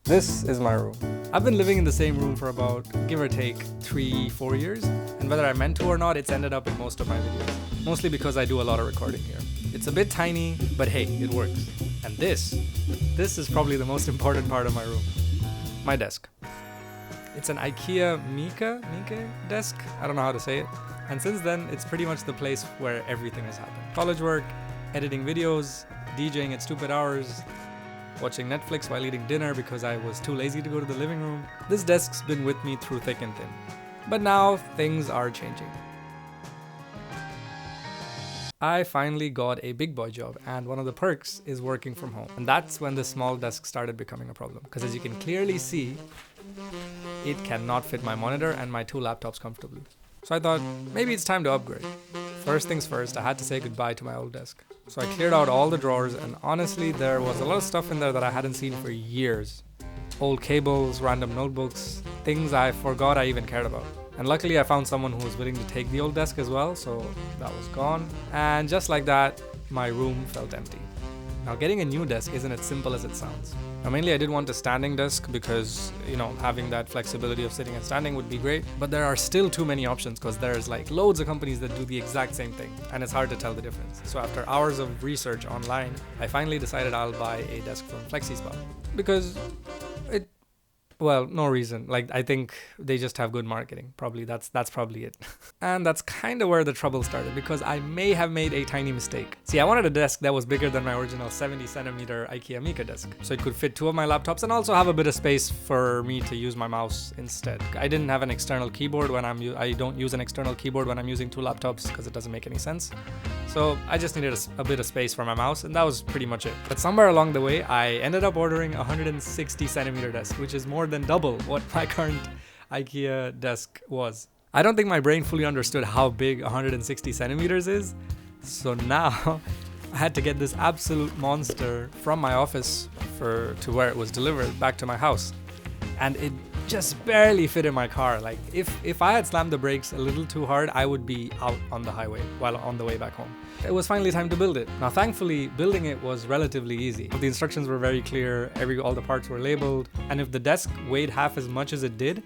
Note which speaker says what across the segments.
Speaker 1: This is my room. I've been living in the same room for about, give or take, 3-4 years. And whether I meant to or not, it's ended up in most of my videos. Mostly because I do a lot of recording here. It's a bit tiny, but hey, it works. And this is probably the most important part of my room. My desk. It's an IKEA Mieke desk. I don't know how to say it. And since then, it's pretty much the place where everything has happened. College work, editing videos, DJing at stupid hours, watching Netflix while eating dinner because I was too lazy to go to the living room. This desk's been with me through thick and thin. But now, things are changing. I finally got a big boy job, and one of the perks is working from home. And that's when the small desk started becoming a problem. Because as you can clearly see, it cannot fit my monitor and my 2 laptops comfortably. So I thought, maybe it's time to upgrade. First things first, I had to say goodbye to my old desk. So I cleared out all the drawers, and honestly, there was a lot of stuff in there that I hadn't seen for years. Old cables, random notebooks, things I forgot I even cared about. And luckily I found someone who was willing to take the old desk as well, so that was gone. And just like that, my room felt empty. Now getting a new desk isn't as simple as it sounds. Now mainly I did want a standing desk because, having that flexibility of sitting and standing would be great. But there are still too many options because there's like loads of companies that do the exact same thing. And it's hard to tell the difference. So after hours of research online, I finally decided I'll buy a desk from FlexiSpot. Because no reason. I think they just have good marketing. Probably that's probably it. And that's kind of where the trouble started because I may have made a tiny mistake. See, I wanted a desk that was bigger than my original 70cm IKEA Mieke desk. So it could fit 2 of my laptops and also have a bit of space for me to use my mouse instead. I didn't have an external keyboard I don't use an external keyboard when I'm using 2 laptops because it doesn't make any sense. So I just needed a bit of space for my mouse, and that was pretty much it. But somewhere along the way, I ended up ordering a 160cm desk, which is more than double what my current IKEA desk was. I don't think my brain fully understood how big 160 centimeters is. So now I had to get this absolute monster from my office to where it was delivered back to my house. And it just barely fit in my car. If I had slammed the brakes a little too hard, I would be out on the highway while on the way back home. It was finally time to build it. Now thankfully, building it was relatively easy. The instructions were very clear, all the parts were labeled, and if the desk weighed half as much as it did,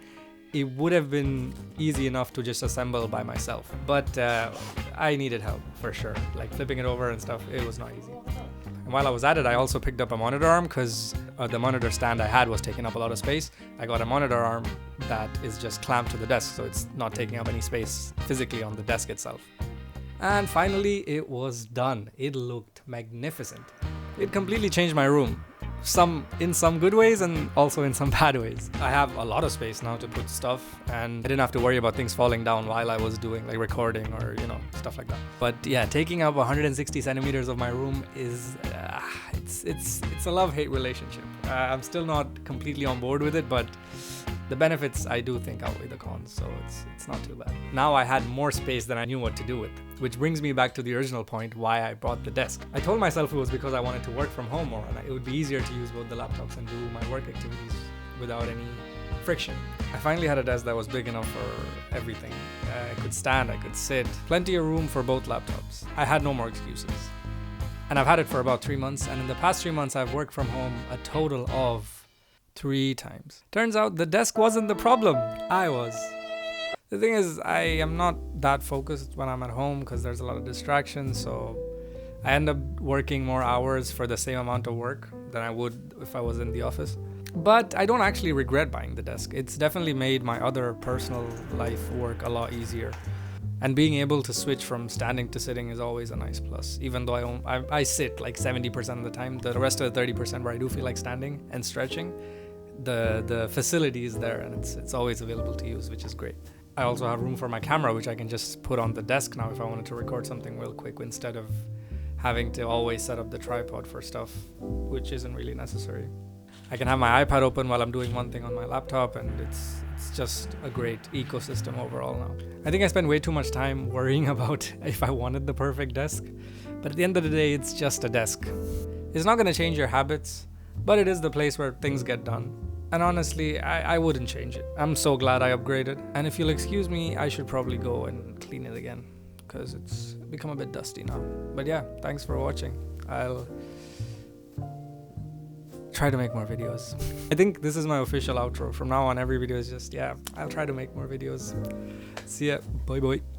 Speaker 1: it would have been easy enough to just assemble by myself. But I needed help for sure. Flipping it over and stuff, it was not easy. And while I was at it, I also picked up a monitor arm because the monitor stand I had was taking up a lot of space. I got a monitor arm that is just clamped to the desk, so it's not taking up any space physically on the desk itself. And finally, it was done. It looked magnificent. It completely changed my room. In some good ways and also in some bad ways. I have a lot of space now to put stuff, and I didn't have to worry about things falling down while I was doing recording or stuff like that. But yeah, taking up 160 centimeters of my room is it's a love-hate relationship. I'm still not completely on board with it, but the benefits I do think outweigh the cons, so it's not too bad. Now I had more space than I knew what to do with, which brings me back to the original point why I bought the desk. I told myself it was because I wanted to work from home more, and it would be easier to use both the laptops and do my work activities without any friction. I finally had a desk that was big enough for everything. I could stand, I could sit, plenty of room for both laptops. I had no more excuses. And I've had it for about 3 months, and in the past 3 months I've worked from home a total of 3 times. Turns out the desk wasn't the problem. I was. The thing is, I am not that focused when I'm at home because there's a lot of distractions, so I end up working more hours for the same amount of work than I would if I was in the office. But I don't actually regret buying the desk. It's definitely made my other personal life work a lot easier. And being able to switch from standing to sitting is always a nice plus. Even though I sit 70% of the time, the rest of the 30% where I do feel like standing and stretching, the facility is there and it's always available to use, which is great. I also have room for my camera, which I can just put on the desk now if I wanted to record something real quick instead of having to always set up the tripod for stuff, which isn't really necessary. I can have my iPad open while I'm doing one thing on my laptop, and it's just a great ecosystem overall now. I think I spend way too much time worrying about if I wanted the perfect desk, but at the end of the day, it's just a desk. It's not going to change your habits, but it is the place where things get done. And honestly, I wouldn't change it. I'm so glad I upgraded. And if you'll excuse me, I should probably go and clean it again because it's become a bit dusty now. But yeah, thanks for watching. I'll try to make more videos. I think this is my official outro. From now on, every video is just, yeah, I'll try to make more videos. See ya. Bye bye.